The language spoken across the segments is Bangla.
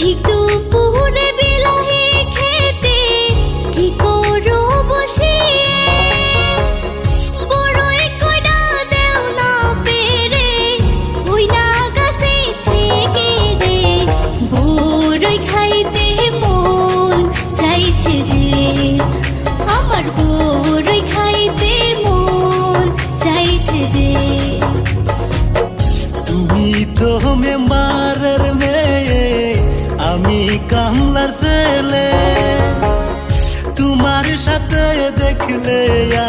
ঠিক দুপুরে বিলাহি খেতে কি করো বসিয়ে বড়ই কইরা দেও না পেরে ওই না গাছে থেকে রে বড়ই খাইতে মন চাইছে যে আমার বড়ই খাইতে মন চাইছে যে তুমি তো মেম্বারের মেয়ে আমি কামলার ছেলে তোমার সাথে দেখলে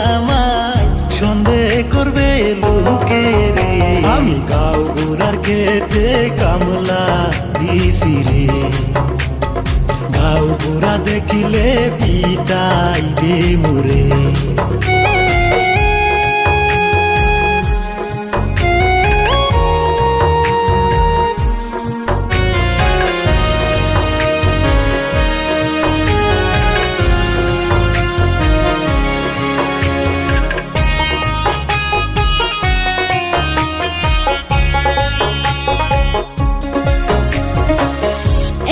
আমায় সন্দেহ করবে লোকে রে আমি গাঁও ঘোড়ার খেতে কামলা দিছি রে গাঁও ঘোড়া দেখিলে পিটাইবে মোরে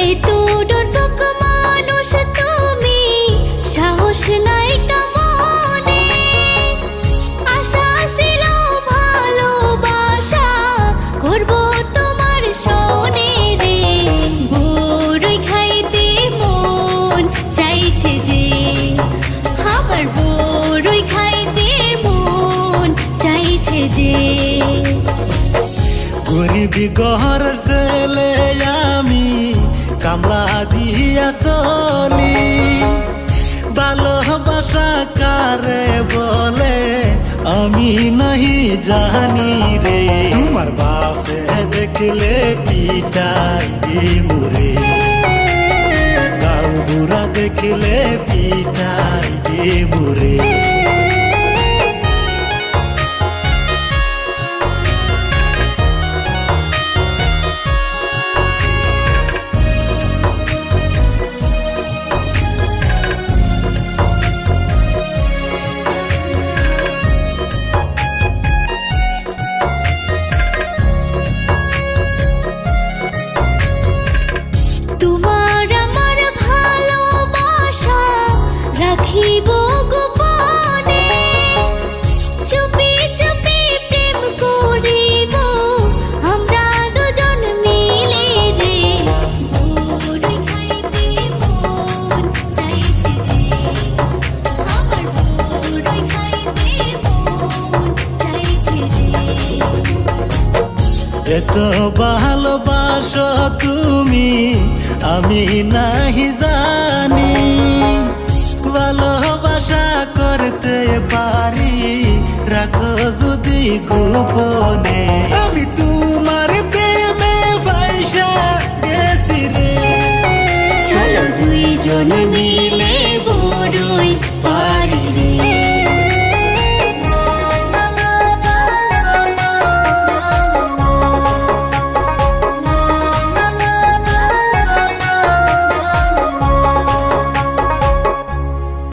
এই তো ডরপক মানুষ তুমি সাহস নাই কামনে আশা ছিল ভালোবাসা করব তোমার শোনে রে বড়ই খাইতে মন চাইছে যে আমার বড়ই খাইতে মন চাইছে যে গরিবি ঘরের ছেলে আমি কামলা দিয়া চলি ভালোবাসা কারে বলে আমি নাহি জানি রে তোমার বাপে দেখলে পিটাইবে মোরে গাঁও বুড়া দেখলে পিটাইবে মোরে তোমার আমার ভালোবাসা রাখিব গোপনে চুপি চুপি প্রেম করিব আমরা দুজন মিলে রে বড়ই খাইতে মন চাইছে যে আমার বড়ই খাইতে মন চাইছে যে এত ভালোবাসো তুমি আমি নাহি জানি ভালোবাসা করতে পারি রাখো যদি গোপনে আমি